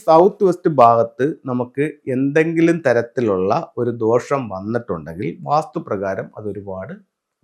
South west ഭാഗത്ത് നമുക്ക് എന്തെങ്കിലും തരത്തിലുള്ള ഒരു ദോഷം വന്നിട്ടുണ്ടെങ്കിൽ വാസ്തുപ്രകാരം അതൊരുപാട്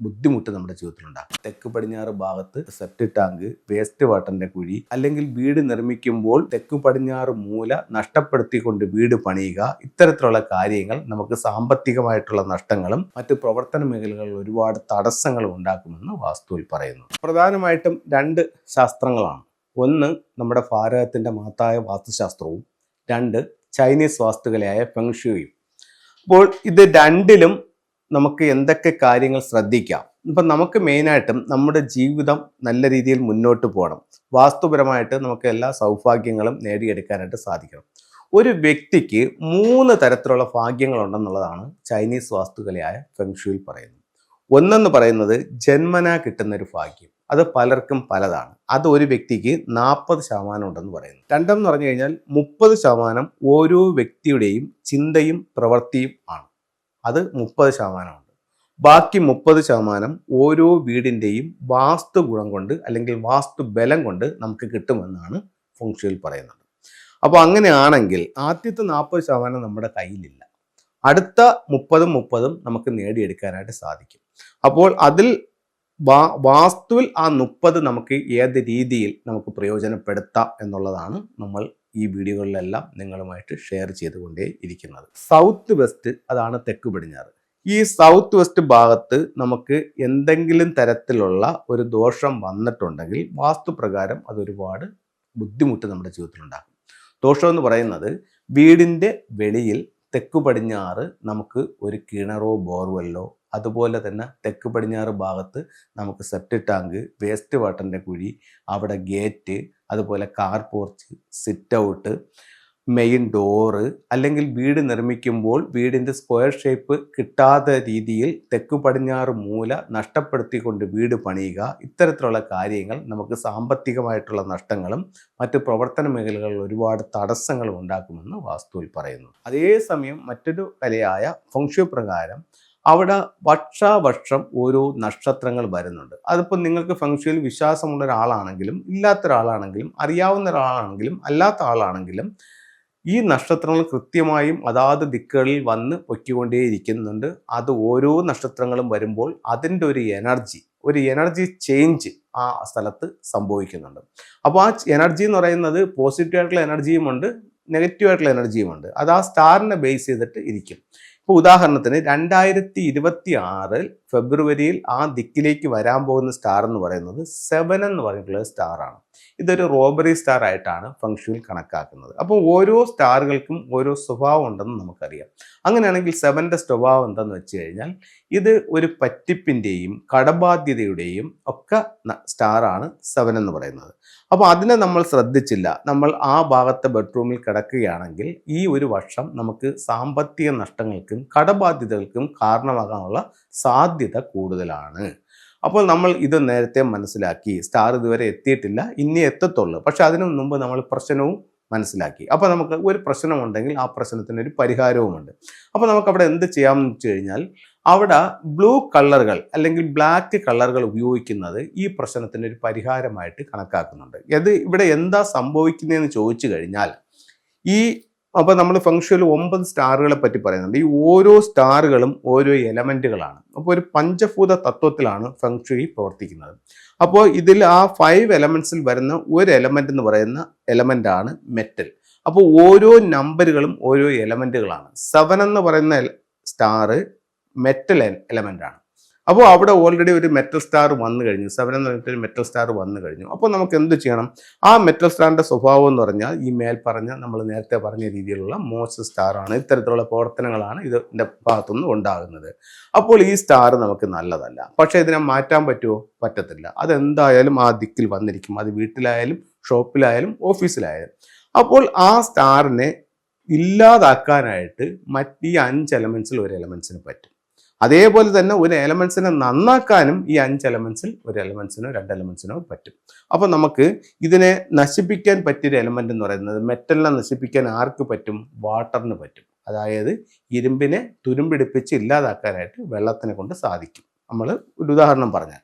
ബുദ്ധിമുട്ട് നമ്മുടെ ജീവിതത്തിലുണ്ടാകും. തെക്ക് പടിഞ്ഞാറ് ഭാഗത്ത് സെപ്റ്റിക് ടാങ്ക്, വേസ്റ്റ് വാട്ടറിന്റെ കുഴി, അല്ലെങ്കിൽ വീട് നിർമ്മിക്കുമ്പോൾ തെക്ക് പടിഞ്ഞാറ് മൂല നഷ്ടപ്പെടുത്തിക്കൊണ്ട് വീട് പണിയുക, ഇത്തരത്തിലുള്ള കാര്യങ്ങൾ നമുക്ക് സാമ്പത്തികമായിട്ടുള്ള നഷ്ടങ്ങളും മറ്റ് പ്രവർത്തന മേഖലകളിൽ ഒരുപാട് തടസ്സങ്ങളും ഉണ്ടാക്കുമെന്ന് വാസ്തുവിൽ പറയുന്നു. പ്രധാനമായിട്ടും രണ്ട് ശാസ്ത്രങ്ങളാണ്. ഒന്ന് നമ്മുടെ ഭാരതത്തിൻ്റെ മഹത്തായ വാസ്തുശാസ്ത്രവും, രണ്ട് ചൈനീസ് വാസ്തുകലയായ ഫെങ്ഷുയും. അപ്പോൾ ഇത് രണ്ടിലും നമുക്ക് എന്തൊക്കെ കാര്യങ്ങൾ ശ്രദ്ധിക്കാം. ഇപ്പം നമുക്ക് മെയിനായിട്ടും നമ്മുടെ ജീവിതം നല്ല രീതിയിൽ മുന്നോട്ട് പോകണം, വാസ്തുപരമായിട്ട് നമുക്ക് എല്ലാ സൗഭാഗ്യങ്ങളും നേടിയെടുക്കാനായിട്ട് സാധിക്കണം. ഒരു വ്യക്തിക്ക് 3 തരത്തിലുള്ള ഭാഗ്യങ്ങളുണ്ടെന്നുള്ളതാണ് ചൈനീസ് വാസ്തുകലയായ ഫെങ്ഷുയിൽ പറയുന്നത്. ഒന്നെന്ന് പറയുന്നത് ജന്മനാ കിട്ടുന്നൊരു ഭാഗ്യം, അത് പലർക്കും പലതാണ്. അത് ഒരു വ്യക്തിക്ക് 40% ഉണ്ടെന്ന് പറയുന്നു. രണ്ടെന്ന് പറഞ്ഞു കഴിഞ്ഞാൽ 30% ഓരോ വ്യക്തിയുടെയും ചിന്തയും പ്രവൃത്തിയും ആണ്. അത് 30% ഉണ്ട്. ബാക്കി 30% ഓരോ വീടിൻ്റെയും വാസ്തു ഗുണം കൊണ്ട് അല്ലെങ്കിൽ വാസ്തു ബലം കൊണ്ട് നമുക്ക് കിട്ടുമെന്നാണ് ഫെങ്ഷുയിൽ പറയുന്നത്. അപ്പോൾ അങ്ങനെയാണെങ്കിൽ ആദ്യത്തെ 40% നമ്മുടെ കയ്യിലില്ല, അടുത്ത 30 നമുക്ക് നേടിയെടുക്കാനായിട്ട് സാധിക്കും. അപ്പോൾ അതിൽ വാസ്തുവിൽ ആ 30 നമുക്ക് ഏത് രീതിയിൽ നമുക്ക് പ്രയോജനപ്പെടുത്താം എന്നുള്ളതാണ് നമ്മൾ ഈ വീഡിയോകളിലെല്ലാം നിങ്ങളുമായിട്ട് ഷെയർ ചെയ്തുകൊണ്ടേ ഇരിക്കുന്നത്. സൗത്ത് വെസ്റ്റ്, അതാണ് തെക്ക് പടിഞ്ഞാറ്. ഈ സൗത്ത് വെസ്റ്റ് ഭാഗത്ത് നമുക്ക് എന്തെങ്കിലും തരത്തിലുള്ള ഒരു ദോഷം വന്നിട്ടുണ്ടെങ്കിൽ വാസ്തുപ്രകാരം അതൊരുപാട് ബുദ്ധിമുട്ട് നമ്മുടെ ജീവിതത്തിലുണ്ടാകും. ദോഷം എന്ന് പറയുന്നത് വീടിൻ്റെ വെളിയിൽ തെക്ക് പടിഞ്ഞാറ് നമുക്ക് ഒരു കിണറോ ബോർവെല്ലോ, അതുപോലെ തന്നെ തെക്ക് പടിഞ്ഞാറ് ഭാഗത്ത് നമുക്ക് സെപ്റ്റിക് ടാങ്ക്, വേസ്റ്റ് വാട്ടറിൻ്റെ കുഴി, അവിടെ ഗേറ്റ്, അതുപോലെ car porch, sit out, main door, അല്ലെങ്കിൽ വീട് നിർമ്മിക്കുമ്പോൾ വീടിൻ്റെ സ്ക്വയർ ഷേപ്പ് കിട്ടാത്ത രീതിയിൽ തെക്ക് പടിഞ്ഞാറ് മൂല നഷ്ടപ്പെടുത്തിക്കൊണ്ട് വീട് പണിയുക, ഇത്തരത്തിലുള്ള കാര്യങ്ങൾ നമുക്ക് സാമ്പത്തികമായിട്ടുള്ള നഷ്ടങ്ങളും മറ്റ് പ്രവർത്തന മേഖലകളിൽ ഒരുപാട് തടസ്സങ്ങളും ഉണ്ടാക്കുമെന്ന് വാസ്തുവിൽ പറയുന്നു. അതേസമയം മറ്റൊരു കലയായ ഫെങ്ഷു പ്രകാരം അവിടെ വർഷാവർഷം ഓരോ നക്ഷത്രങ്ങൾ വരുന്നുണ്ട്. അതിപ്പോൾ നിങ്ങൾക്ക് ഫെങ്ഷുയിൽ വിശ്വാസമുള്ള ഒരാളാണെങ്കിലും ഇല്ലാത്ത ഒരാളാണെങ്കിലും അറിയാവുന്ന ഒരാളാണെങ്കിലും അല്ലാത്ത ആളാണെങ്കിലും ഈ നക്ഷത്രങ്ങൾ കൃത്യമായും അതാത് ദിക്കുകളിൽ വന്ന് പൊയ്ക്കൊണ്ടേയിരിക്കുന്നുണ്ട്. അത് ഓരോ നക്ഷത്രങ്ങളും വരുമ്പോൾ അതിൻ്റെ ഒരു എനർജി ചേഞ്ച് ആ സ്ഥലത്ത് സംഭവിക്കുന്നുണ്ട്. അപ്പോൾ ആ എനർജി എന്ന് പറയുന്നത് പോസിറ്റീവായിട്ടുള്ള എനർജിയും ഉണ്ട്, നെഗറ്റീവായിട്ടുള്ള എനർജിയും ഉണ്ട്. അത് ആ സ്റ്റാറിനെ ബേസ് ചെയ്തിട്ട് ഇരിക്കും. ഇപ്പോൾ ഉദാഹരണത്തിന് 2026 ഫെബ്രുവരിയിൽ ആ ദിക്കിലേക്ക് വരാൻ പോകുന്ന സ്റ്റാർ എന്ന് പറയുന്നത് 7 എന്ന് പറഞ്ഞിട്ടുള്ള സ്റ്റാറാണ്. ഇതൊരു റോബറി സ്റ്റാർ ആയിട്ടാണ് ഫെങ്ഷുയിൽ കണക്കാക്കുന്നത്. അപ്പോൾ ഓരോ സ്റ്റാറുകൾക്കും ഓരോ സ്വഭാവം ഉണ്ടെന്ന് നമുക്കറിയാം. അങ്ങനെയാണെങ്കിൽ 7ന്റെ സ്വഭാവം എന്താണെന്ന് വെച്ച് കഴിഞ്ഞാൽ ഇത് ഒരു പറ്റിപ്പിൻ്റെയും കടബാധ്യതയുടെയും ഒക്കെ സ്റ്റാറാണ് 7 എന്ന് പറയുന്നത്. അപ്പോൾ അതിനെ നമ്മൾ ശ്രദ്ധിച്ചില്ല, നമ്മൾ ആ ഭാഗത്തെ ബെഡ്റൂമിൽ കിടക്കുകയാണെങ്കിൽ ഈ ഒരു വർഷം നമുക്ക് സാമ്പത്തിക നഷ്ടങ്ങൾക്കും കടബാധ്യതകൾക്കും കാരണമാകാനുള്ള സാധ്യത കൂടുതലാണ്. അപ്പോൾ നമ്മൾ ഇത് നേരത്തെ മനസ്സിലാക്കി. സ്റ്റാർ ഇതുവരെ എത്തിയിട്ടില്ല, ഇനി എത്തത്തുള്ളൂ. പക്ഷെ അതിനു മുമ്പ് നമ്മൾ പ്രശ്നവും മനസ്സിലാക്കി. അപ്പോൾ നമുക്ക് ഒരു പ്രശ്നമുണ്ടെങ്കിൽ ആ പ്രശ്നത്തിന് ഒരു പരിഹാരവുമുണ്ട്. അപ്പോൾ നമുക്ക് അവിടെ എന്ത് ചെയ്യാമെന്ന് വെച്ച് കഴിഞ്ഞാൽ അവിടെ ബ്ലൂ കളറുകൾ അല്ലെങ്കിൽ ബ്ലാക്ക് കളറുകൾ ഉപയോഗിക്കുന്നത് ഈ പ്രശ്നത്തിന് ഒരു പരിഹാരമായിട്ട് കണക്കാക്കുന്നുണ്ട്. ഇത് ഇവിടെ എന്താ സംഭവിക്കുന്നതെന്ന് ചോദിച്ചു കഴിഞ്ഞാൽ അപ്പോൾ നമ്മൾ ഫെങ്ഷുയിൽ 9 സ്റ്റാറുകളെ പറ്റി പറയുന്നുണ്ട്. ഈ ഓരോ സ്റ്റാറുകളും ഓരോ എലമെൻറ്റുകളാണ്. അപ്പോൾ ഒരു പഞ്ചഭൂത തത്വത്തിലാണ് ഫെങ്ഷുയി പ്രവർത്തിക്കുന്നത്. അപ്പോൾ ഇതിൽ ആ 5 എലമെൻറ്റ്സിൽ വരുന്ന ഒരു എലമെൻ്റ് എന്ന് പറയുന്ന എലമെൻ്റാണ് മെറ്റൽ. അപ്പോൾ ഓരോ നമ്പറുകളും ഓരോ എലമെൻറ്റുകളാണ്. 7 എന്ന് പറയുന്ന സ്റ്റാർ മെറ്റൽ എലമെൻ്റാണ്. അപ്പോൾ അവിടെ ഓൾറെഡി ഒരു മെറ്റൽ സ്റ്റാർ വന്നു കഴിഞ്ഞു, 7 എന്ന് പറഞ്ഞിട്ടൊരു മെറ്റൽ സ്റ്റാർ വന്നു കഴിഞ്ഞു. അപ്പോൾ നമുക്ക് എന്ത് ചെയ്യണം? ആ മെറ്റൽ സ്റ്റാറിൻ്റെ സ്വഭാവം എന്ന് പറഞ്ഞാൽ ഈ മേൽപ്പറഞ്ഞ നമ്മൾ നേരത്തെ പറഞ്ഞ രീതിയിലുള്ള മോശം സ്റ്റാറാണ്. ഇത്തരത്തിലുള്ള പ്രവർത്തനങ്ങളാണ് ഇതിൻ്റെ ഭാഗത്തുനിന്ന് ഉണ്ടാകുന്നത്. അപ്പോൾ ഈ സ്റ്റാർ നമുക്ക് നല്ലതല്ല. പക്ഷേ ഇതിനെ മാറ്റാൻ പറ്റുമോ? പറ്റത്തില്ല. അതെന്തായാലും ആ ദിക്കിൽ വന്നിരിക്കും. അത് വീട്ടിലായാലും ഷോപ്പിലായാലും ഓഫീസിലായാലും. അപ്പോൾ ആ സ്റ്റാറിനെ ഇല്ലാതാക്കാനായിട്ട് മറ്റ് 5 എലമെൻറ്റ്സിൽ ഒരു എലമെൻറ്റ്സിന് പറ്റും. അതേപോലെ തന്നെ ഒരു എലമെൻറ്റ്സിനെ നന്നാക്കാനും ഈ 5 എലമെൻറ്റ്സിൽ ഒരു എലമെൻറ്റ്സിനോ 2 എലമെൻറ്റ്സിനോ പറ്റും. അപ്പോൾ നമുക്ക് ഇതിനെ നശിപ്പിക്കാൻ പറ്റിയൊരു എലമെൻ്റ് എന്ന് പറയുന്നത്, മെറ്റലിനെ നശിപ്പിക്കാൻ ആർക്ക് പറ്റും? വാട്ടറിന് പറ്റും. അതായത് ഇരുമ്പിനെ തുരുമ്പിടിപ്പിച്ച് ഇല്ലാതാക്കാനായിട്ട് വെള്ളത്തിനെ കൊണ്ട് സാധിക്കും. നമ്മൾ ഒരു ഉദാഹരണം പറഞ്ഞാൽ,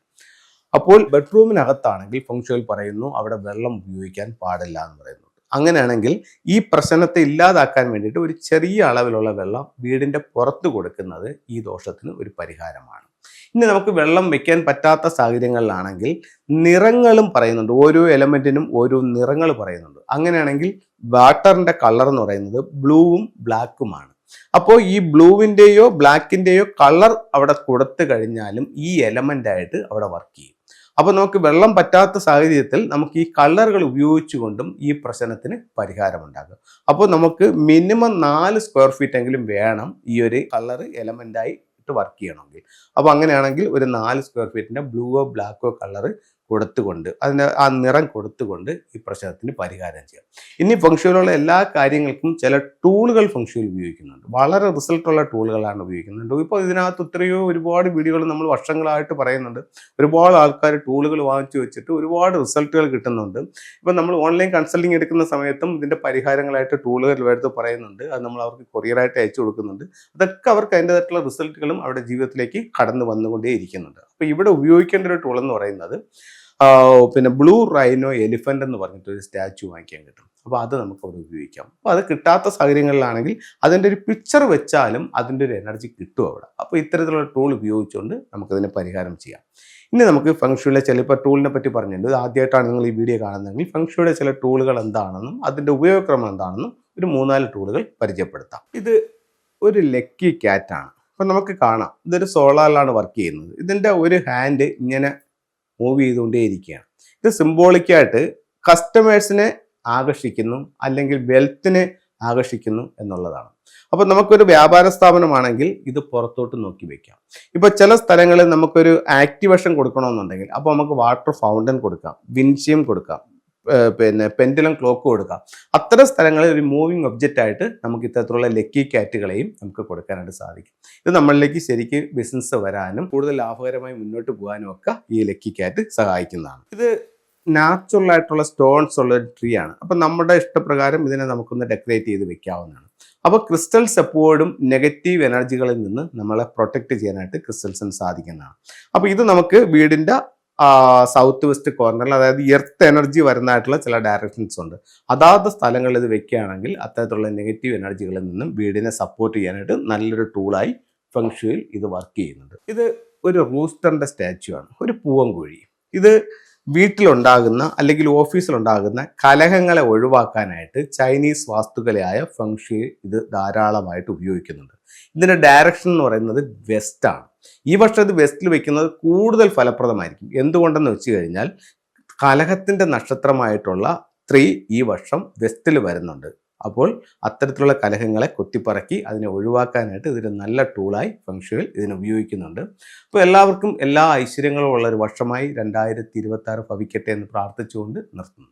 അപ്പോൾ ബെഡ്റൂമിനകത്താണെങ്കിൽ ഫെങ്ഷുയിൽ പറയുന്നു അവിടെ വെള്ളം ഉപയോഗിക്കാൻ പാടില്ല എന്ന് പറയുന്നുണ്ട്. അങ്ങനെയാണെങ്കിൽ ഈ പ്രശ്നത്തെ ഇല്ലാതാക്കാൻ വേണ്ടിയിട്ട് ഒരു ചെറിയ അളവിലുള്ള വെള്ളം വീടിൻ്റെ പുറത്ത് കൊടുക്കുന്നത് ഈ ദോഷത്തിന് ഒരു പരിഹാരമാണ്. ഇനി നമുക്ക് വെള്ളം വെക്കാൻ പറ്റാത്ത സാഹചര്യങ്ങളിലാണെങ്കിൽ നിറങ്ങളും പറയുന്നുണ്ട്. ഓരോ എലമെന്റിനും ഓരോ നിറങ്ങൾ പറയുന്നുണ്ട്. അങ്ങനെയാണെങ്കിൽ വാട്ടറിന്റെ കളർ എന്ന് പറയുന്നത് ബ്ലൂവും ബ്ലാക്കുമാണ്. അപ്പോൾ ഈ ബ്ലൂവിൻ്റെയോ ബ്ലാക്കിൻ്റെയോ കളർ അവിടെ കൊടുത്തു കഴിഞ്ഞാലും ഈ എലമെന്റ് ആയിട്ട് അവിടെ വർക്ക് ചെയ്യും. അപ്പോൾ നമുക്ക് വെള്ളം പറ്റാത്ത സാഹചര്യത്തിൽ നമുക്ക് ഈ കളറുകൾ ഉപയോഗിച്ചുകൊണ്ടും ഈ പ്രശ്നത്തിന് പരിഹാരമുണ്ടാകും. അപ്പോൾ നമുക്ക് മിനിമം 4 സ്ക്വയർ ഫീറ്റ് എങ്കിലും വേണം ഈ ഒരു കളർ എലമെന്റായി വർക്ക് ചെയ്യണമെങ്കിൽ. അപ്പോൾ അങ്ങനെയാണെങ്കിൽ ഒരു 4 സ്ക്വയർ ഫീറ്റിന്റെ ബ്ലൂവോ ബ്ലാക്കോ കളർ കൊടുത്തുകൊണ്ട് അതിന് ആ നിറം കൊടുത്തുകൊണ്ട് ഈ പ്രശ്നത്തിന് പരിഹാരം ചെയ്യാം. ഇനി ഫംഗ്ഷനിലുള്ള എല്ലാ കാര്യങ്ങൾക്കും ചില ടൂളുകൾ ഫംഗ്ഷനിൽ ഉപയോഗിക്കുന്നുണ്ട്. വളരെ റിസൾട്ടുള്ള ടൂളുകളാണ് ഉപയോഗിക്കുന്നുണ്ട്. ഇപ്പോൾ ഇതിനകത്ത് ഒരുപാട് വീഡിയോകൾ നമ്മൾ വർഷങ്ങളായിട്ട് പറയുന്നുണ്ട്. ഒരുപാട് ആൾക്കാർ ടൂളുകൾ വാങ്ങിച്ചു വെച്ചിട്ട് ഒരുപാട് റിസൾട്ടുകൾ കിട്ടുന്നുണ്ട്. ഇപ്പം നമ്മൾ ഓൺലൈൻ കൺസൾട്ടിങ് എടുക്കുന്ന സമയത്തും ഇതിൻ്റെ പരിഹാരങ്ങളായിട്ട് ടൂളുകൾ എടുത്ത് പറയുന്നുണ്ട്. അത് നമ്മൾ അവർക്ക് കൊറിയറായിട്ട് അയച്ചു കൊടുക്കുന്നുണ്ട്. അതൊക്കെ അവർക്ക് അതിൻ്റെതായിട്ടുള്ള റിസൾട്ടുകളും അവരുടെ ജീവിതത്തിലേക്ക് കടന്നു വന്നുകൊണ്ടേ ഇരിക്കുന്നുണ്ട്. അപ്പോൾ ഇവിടെ ഉപയോഗിക്കേണ്ട ഒരു ടൂൾ എന്ന് പറയുന്നത് പിന്നെ ബ്ലൂ റൈനോ എലിഫന്റ് എന്ന് പറഞ്ഞിട്ട് ഒരു സ്റ്റാച്ചു വാങ്ങിക്കാൻ കിട്ടും. അപ്പോൾ അത് നമുക്ക് അവിടെ ഉപയോഗിക്കാം. അപ്പോൾ അത് കിട്ടാത്ത സാഹചര്യങ്ങളിലാണെങ്കിൽ അതിൻ്റെ ഒരു പിക്ചർ വെച്ചാലും അതിൻ്റെ ഒരു എനർജി കിട്ടും അവിടെ. അപ്പോൾ ഇത്തരത്തിലുള്ള ടൂൾ ഉപയോഗിച്ചുകൊണ്ട് നമുക്കതിനെ പരിഹാരം ചെയ്യാം. ഇനി നമുക്ക് ഫംഗ്ഷനിലെ ചിലപ്പോൾ ടൂളിനെ പറ്റി പറഞ്ഞിട്ടുണ്ട്. ആദ്യമായിട്ടാണ് നിങ്ങൾ ഈ വീഡിയോ കാണുന്നതെങ്കിൽ ഫംഗ്ഷനിയുടെ ചില ടൂളുകൾ എന്താണെന്നും അതിൻ്റെ ഉപയോഗക്രമം എന്താണെന്നും ഒരു 3-4 ടൂളുകൾ പരിചയപ്പെടുത്താം. ഇത് ഒരു ലക്കി ക്യാറ്റാണ്. അപ്പം നമുക്ക് കാണാം ഇതൊരു സോളാറിലാണ് വർക്ക് ചെയ്യുന്നത്. ഇതിൻ്റെ ഒരു ഹാൻഡ് ഇങ്ങനെ മൂവ് ചെയ്തുകൊണ്ടേയിരിക്കുകയാണ്. ഇത് സിംബോളിക്കായിട്ട് കസ്റ്റമേഴ്സിനെ ആകർഷിക്കുന്നു അല്ലെങ്കിൽ വെൽത്തിനെ ആകർഷിക്കുന്നു എന്നുള്ളതാണ്. അപ്പോൾ നമുക്കൊരു വ്യാപാര സ്ഥാപനമാണെങ്കിൽ ഇത് പുറത്തോട്ട് നോക്കി വെക്കാം. ഇപ്പോൾ ചില സ്ഥലങ്ങളിൽ നമുക്കൊരു ആക്ടിവേഷൻ കൊടുക്കണമെന്നുണ്ടെങ്കിൽ അപ്പോൾ നമുക്ക് വാട്ടർ ഫൗണ്ടൻ കൊടുക്കാം, വിൻഷിയം കൊടുക്കാം, പിന്നെ പെൻഡുലം ക്ലോക്ക് കൊടുക്കാം. അത്തരം സ്ഥലങ്ങളിൽ ഒരു മൂവിങ് ഒബ്ജക്റ്റ് ആയിട്ട് നമുക്ക് ഇത്തരത്തിലുള്ള ലക്കി ക്യാറ്റുകളെയും നമുക്ക് കൊടുക്കാനായിട്ട് സാധിക്കും. ഇത് നമ്മളിലേക്ക് ശരിക്കും ബിസിനസ് വരാനും കൂടുതൽ ലാഭകരമായി മുന്നോട്ട് പോകാനും ഒക്കെ ഈ ലക്കി ക്യാറ്റ് സഹായിക്കുന്നതാണ്. ഇത് നാച്ചുറൽ ആയിട്ടുള്ള സ്റ്റോൺസ് ഉള്ള ഒരു ട്രീ ആണ്. അപ്പം നമ്മുടെ ഇഷ്ടപ്രകാരം ഇതിനെ നമുക്കൊന്ന് ഡെക്കറേറ്റ് ചെയ്ത് വെക്കാവുന്നതാണ്. അപ്പോൾ ക്രിസ്റ്റൽസ് എപ്പോഴും നെഗറ്റീവ് എനർജികളിൽ നിന്ന് നമ്മളെ പ്രൊട്ടക്റ്റ് ചെയ്യാനായിട്ട് ക്രിസ്റ്റൽസിന് സാധിക്കുന്നതാണ്. അപ്പോൾ ഇത് നമുക്ക് വീടിൻ്റെ സൗത്ത് വെസ്റ്റ് കോർണറിൽ, അതായത് എർത്ത് എനർജി വരുന്നതായിട്ടുള്ള ചില ഡയറക്ഷൻസ് ഉണ്ട്. അതാത് സ്ഥലങ്ങളിൽ ഇത് വെക്കുകയാണെങ്കിൽ അത്തരത്തിലുള്ള നെഗറ്റീവ് എനർജികളിൽ നിന്നും വീടിനെ സപ്പോർട്ട് ചെയ്യാനായിട്ട് നല്ലൊരു ടൂളായി ഫംഗ്ഷനിൽ ഇത് വർക്ക് ചെയ്യുന്നുണ്ട്. ഇത് ഒരു റൂസ്റ്ററിന്റെ സ്റ്റാച്ചു ആണ്, ഒരു പൂവൻകോഴി. ഇത് വീട്ടിലുണ്ടാകുന്ന അല്ലെങ്കിൽ ഓഫീസിലുണ്ടാകുന്ന കലഹങ്ങളെ ഒഴിവാക്കാനായിട്ട് ചൈനീസ് വാസ്തുകലയായ ഫംഗ്ഷി ഇത് ധാരാളമായിട്ട് ഉപയോഗിക്കുന്നുണ്ട്. ഇതിൻ്റെ ഡയറക്ഷൻ എന്ന് പറയുന്നത് വെസ്റ്റാണ്. ഈ വർഷം ഇത് വെസ്റ്റിൽ വെക്കുന്നത് കൂടുതൽ ഫലപ്രദമായിരിക്കും. എന്തുകൊണ്ടെന്ന് വെച്ച് കഴിഞ്ഞാൽ കലഹത്തിൻ്റെ നക്ഷത്രമായിട്ടുള്ള 3 ഈ വർഷം വെസ്റ്റിൽ വരുന്നുണ്ട്. അപ്പോൾ അത്തരത്തിലുള്ള കലഹങ്ങളെ കൊത്തിപ്പറക്കി അതിനെ ഒഴിവാക്കാനായിട്ട് ഇതൊരു നല്ല ടൂളായി ഫംഗ്ഷനിൽ ഇതിനെ ഉപയോഗിക്കുന്നുണ്ട്. അപ്പോൾ എല്ലാവർക്കും എല്ലാ ഐശ്വര്യങ്ങളും ഉള്ള ഒരു വർഷമായി 2026 ഭവിക്കട്ടെ എന്ന് പ്രാർത്ഥിച്ചുകൊണ്ട് നിർത്തുന്നു.